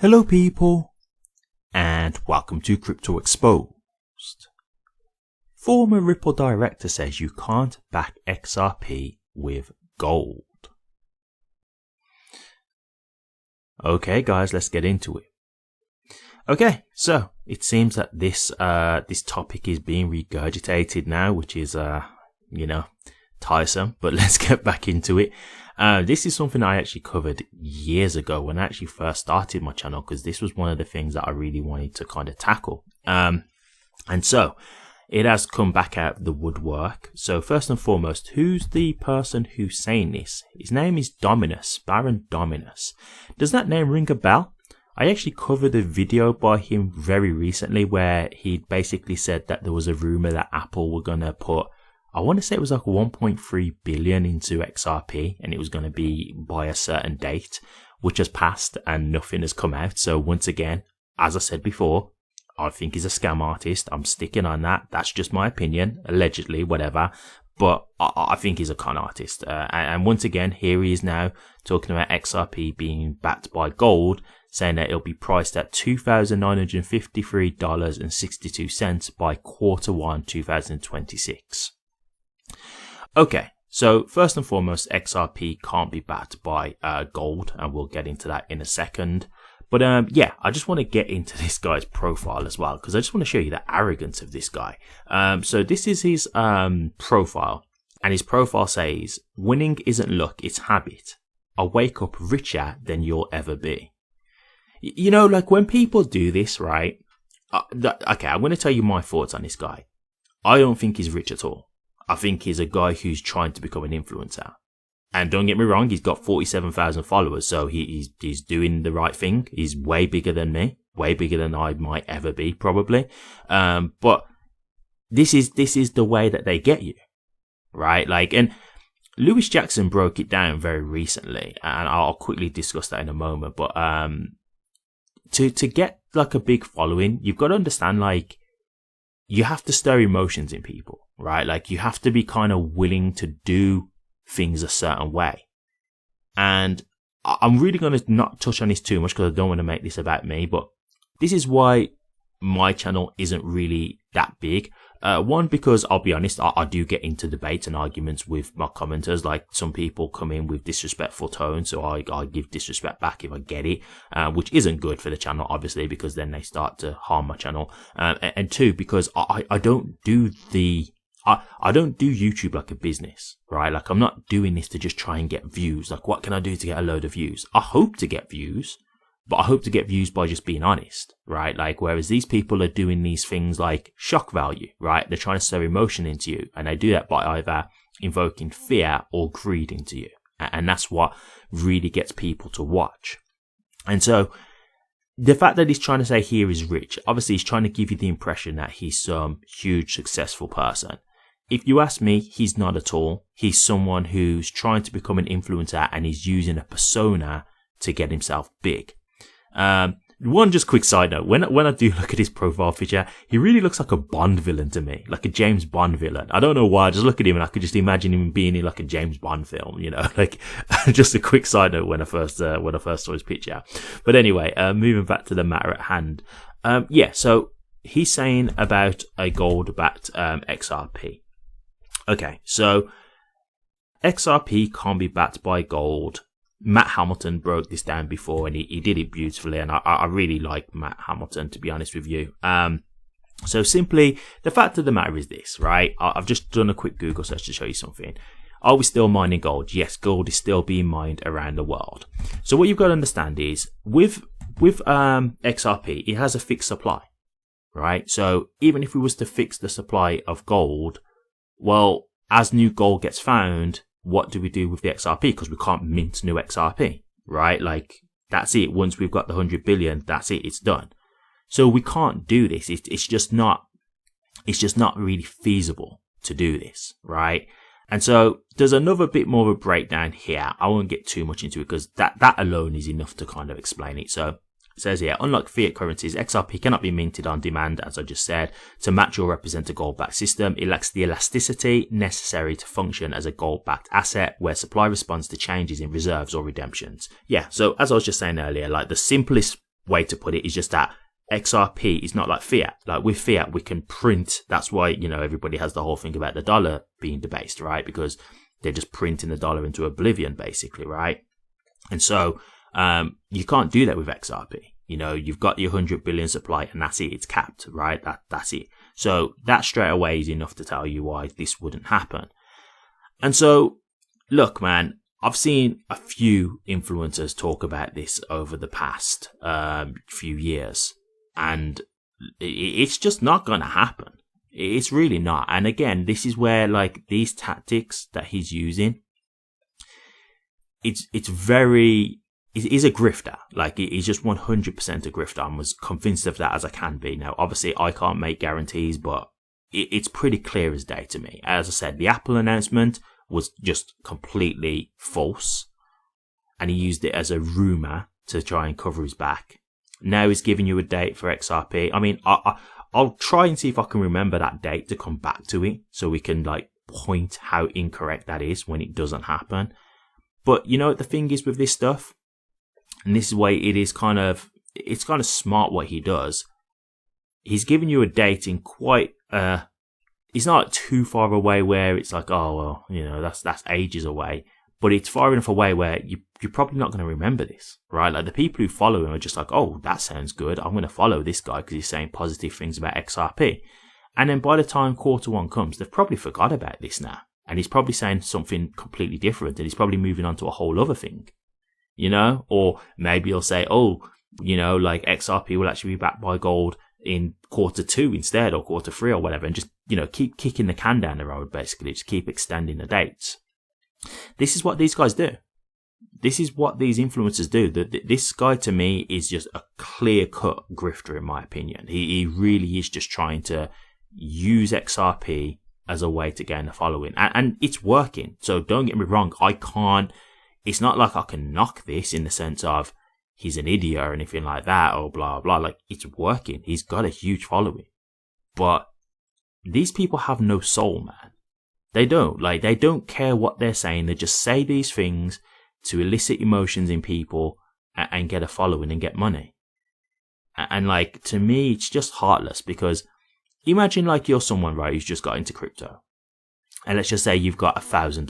Hello people, and welcome to Crypto Exposed. Former Ripple director says you can't back XRP with gold. Okay guys, let's get into it. Okay, so it seems that this topic is being regurgitated now, which is tiresome, but let's get back into it. This is something I actually covered years ago when I actually first started my channel, because this was one of the things that I really wanted to kind of tackle. And so it has come back out of the woodwork. So first and foremost, who's the person who's saying this? His name is Dominus, Baron Dominus. Does that name ring a bell? I actually covered a video by him very recently where he basically said that there was a rumor that Apple were going to put, I want to say it was like 1.3 billion into XRP, and it was going to be by a certain date, which has passed and nothing has come out. So once again, as I said before, I think he's a scam artist. I'm sticking on that. That's just my opinion, allegedly, whatever. But I think he's a con artist. And once again, here he is now talking about XRP being backed by gold, saying that it'll be priced at $2,953.62 by Q1 2026. Okay, so first and foremost, XRP can't be backed by gold, and we'll get into that in a second. But yeah, I just want to get into this guy's profile as well, because I just want to show you the arrogance of this guy. So this is his profile, and his profile says, "Winning isn't luck, it's habit. I wake up richer than you'll ever be." You know, like when people do this, right? Okay, I'm going to tell you my thoughts on this guy. I don't think he's rich at all. I think he's a guy who's trying to become an influencer. And don't get me wrong, he's got 47,000 followers, so he's doing the right thing. He's way bigger than me, way bigger than I might ever be, probably. But this is the way that they get you, right? Like, and Lewis Jackson broke it down very recently, and I'll quickly discuss that in a moment. But to get like a big following, you've got to understand, like, you have to stir emotions in people, right? Like, you have to be kind of willing to do things a certain way. And I'm really going to not touch on this too much because I don't want to make this about me, but this is why my channel isn't really that big. One, because I'll be honest, I do get into debates and arguments with my commenters. Like, some people come in with disrespectful tone, so I give disrespect back if I get it, which isn't good for the channel, obviously, because then they start to harm my channel. And two, because I don't do I don't do YouTube like a business, right? Like, I'm not doing this to just try and get views. Like, what can I do to get a load of views? I hope to get views, but I hope to get views by just being honest, right? Like, whereas these people are doing these things like shock value, right? They're trying to stir emotion into you, and they do that by either invoking fear or greed into you. And that's what really gets people to watch. And so the fact that he's trying to say here is rich, obviously he's trying to give you the impression that he's some huge successful person. If you ask me, he's not at all. He's someone who's trying to become an influencer, and he's using a persona to get himself big. One just quick side note, when I do look at his profile picture, he really looks like a Bond villain to me, like a James Bond villain. I don't know why, I just look at him and I could just imagine him being in like a James Bond film, you know, like just a quick side note when I first saw his picture. But anyway, moving back to the matter at hand. Yeah, so he's saying about a gold-backed XRP. Okay, so XRP can't be backed by gold. Matt Hamilton broke this down before, and he did it beautifully, and I really like Matt Hamilton, to be honest with you. So simply, the fact of the matter is this, right? I've just done a quick Google search to show you something. Are we still mining gold? Yes, gold is still being mined around the world. So what you've got to understand is, with XRP, it has a fixed supply, right? So even if we was to fix the supply of gold, well, as new gold gets found, what do we do with the XRP? Because we can't mint new XRP, right? Like, that's it. Once we've got the 100 billion, that's it. It's done. So we can't do this. It's just not really feasible to do this, right? And so there's another bit more of a breakdown here. I won't get too much into it because that alone is enough to kind of explain it. So it says here, unlike fiat currencies, XRP cannot be minted on demand, as I just said, to match or represent a gold-backed system. It lacks the elasticity necessary to function as a gold-backed asset, where supply responds to changes in reserves or redemptions. Yeah, so as I was just saying earlier, like the simplest way to put it is just that XRP is not like fiat. Like with fiat, we can print. That's why, everybody has the whole thing about the dollar being debased, right? Because they're just printing the dollar into oblivion, basically, right? And so, you can't do that with XRP. You've got your 100 billion supply and that's it. It's capped, right? That's it. So that straight away is enough to tell you why this wouldn't happen. And so, look, man, I've seen a few influencers talk about this over the past few years, and it's just not going to happen. It's really not. And again, this is where like these tactics that he's using, it is a grifter. Like he's just 100% a grifter. I'm as convinced of that as I can be. Now, obviously, I can't make guarantees, but it's pretty clear as day to me. As I said, the Apple announcement was just completely false, and he used it as a rumor to try and cover his back. Now he's giving you a date for XRP. I mean, I'll try and see if I can remember that date to come back to it, so we can like point how incorrect that is when it doesn't happen. But you know what the thing is with this stuff, and this is why it's kind of smart what he does. He's giving you a date in quite it's not too far away where it's like, oh, well, that's ages away. But it's far enough away where you're probably not going to remember this, right? Like the people who follow him are just like, oh, that sounds good. I'm going to follow this guy because he's saying positive things about XRP. And then by the time Q1 comes, they've probably forgot about this now. And he's probably saying something completely different. And he's probably moving on to a whole other thing, Or maybe he'll say, oh, like XRP will actually be backed by gold in Q2 instead, or Q3 or whatever, and just keep kicking the can down the road, basically just keep extending the dates. This is what these guys do. This is what these influencers do. This guy to me is just a clear-cut grifter, in my opinion. He really is just trying to use XRP as a way to gain a following, and it's working. So don't get me wrong, it's not like I can knock this in the sense of he's an idiot or anything like that, or blah, blah. Like, it's working. He's got a huge following. But these people have no soul, man. They don't. Like, they don't care what they're saying. They just say these things to elicit emotions in people and get a following and get money. And like, to me, it's just heartless, because imagine like you're someone, right, who's just got into crypto. And let's just say you've got $1,000.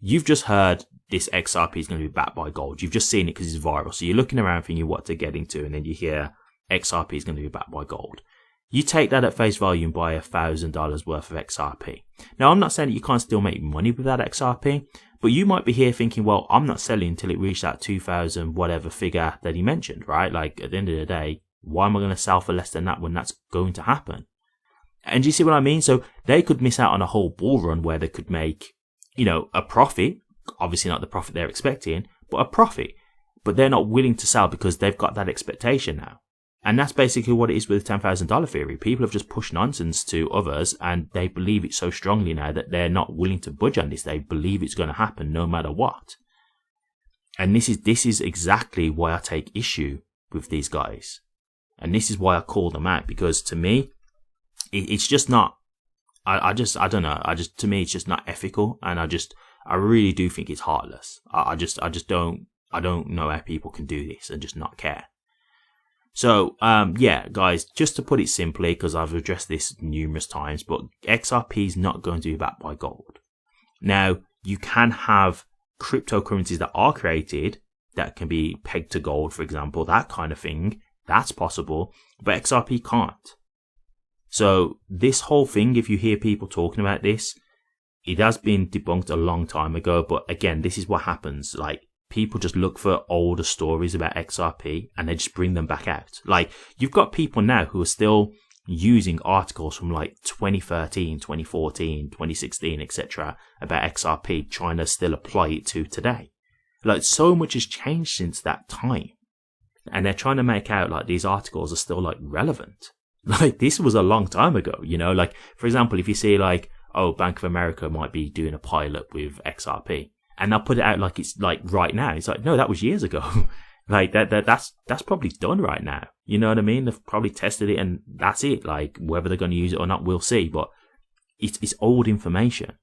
You've just heard this XRP is going to be backed by gold. You've just seen it because it's viral. So you're looking around thinking what to get into, and then you hear XRP is going to be backed by gold. You take that at face value and buy $1,000 worth of XRP. Now, I'm not saying that you can't still make money with that XRP, but you might be here thinking, well, I'm not selling until it reaches that 2,000 whatever figure that he mentioned, right? Like, at the end of the day, why am I going to sell for less than that when that's going to happen? And do you see what I mean? So they could miss out on a whole bull run where they could make, a profit. Obviously not the profit they're expecting, but a profit. But they're not willing to sell because they've got that expectation now. And that's basically what it is with the $10,000 theory. People have just pushed nonsense to others, and they believe it so strongly now that they're not willing to budge on this. They believe it's going to happen no matter what. And this is exactly why I take issue with these guys. And this is why I call them out, because to me, it's just not, I don't know. To me, it's just not ethical. And I really do think it's heartless. I don't know how people can do this and just not care. So, yeah, guys, just to put it simply, because I've addressed this numerous times, but XRP is not going to be backed by gold. Now, you can have cryptocurrencies that are created that can be pegged to gold, for example, that kind of thing. That's possible, but XRP can't. So, this whole thing, if you hear people talking about this, it has been debunked a long time ago, but again, this is what happens. Like, people just look for older stories about XRP and they just bring them back out. Like, you've got people now who are still using articles from like 2013, 2014, 2016, etc. about XRP, trying to still apply it to today. Like, so much has changed since that time. And they're trying to make out like these articles are still like relevant. Like, this was a long time ago, like, for example, if you see like, oh, Bank of America might be doing a pilot with XRP, and they'll put it out like it's like right now. It's like, no, that was years ago. Like that's probably done right now. You know what I mean? They've probably tested it and that's it. Like, whether they're going to use it or not, we'll see. But it's old information.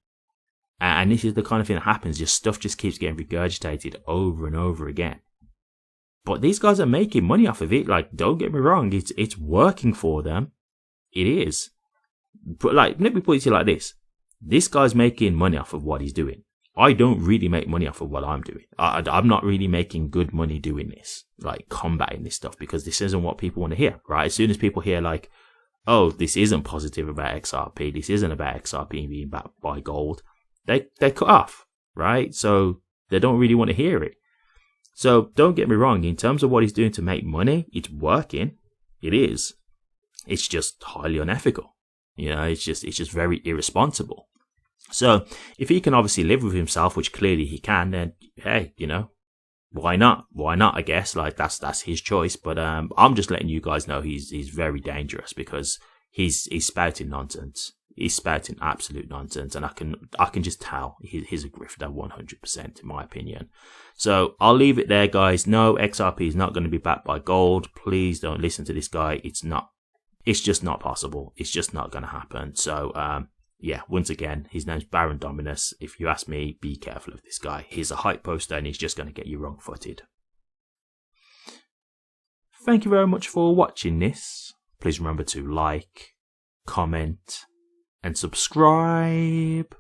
And this is the kind of thing that happens. Your stuff just keeps getting regurgitated over and over again. But these guys are making money off of it. Like, don't get me wrong, it's working for them. It is. But like, let me put it to you like this. This guy's making money off of what he's doing. I don't really make money off of what I'm doing. I'm not really making good money doing this, like combating this stuff, because this isn't what people want to hear, right? As soon as people hear like, oh, this isn't positive about XRP, this isn't about XRP being backed by gold, they cut off, right? So they don't really want to hear it. So don't get me wrong, in terms of what he's doing to make money, it's working. It is. It's just highly unethical. You know, it's just very irresponsible. So if he can obviously live with himself, which clearly he can, then hey, you know, why not? Why not? I guess like that's his choice. But I'm just letting you guys know he's very dangerous, because he's spouting nonsense. He's spouting absolute nonsense, and I can just tell he's a grifter 100% in my opinion. So I'll leave it there, guys. No, XRP is not going to be backed by gold. Please don't listen to this guy. It's just not possible. It's just not going to happen. So yeah, once again, his name's Baron Dominus. If you ask me, be careful of this guy. He's a hype poster and he's just going to get you wrong-footed. Thank you very much for watching this. Please remember to like, comment, and subscribe.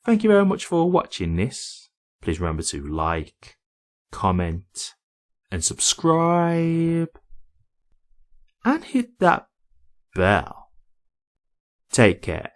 Thank you very much for watching this. Please remember to like, comment, and subscribe. And hit that bell. Take care.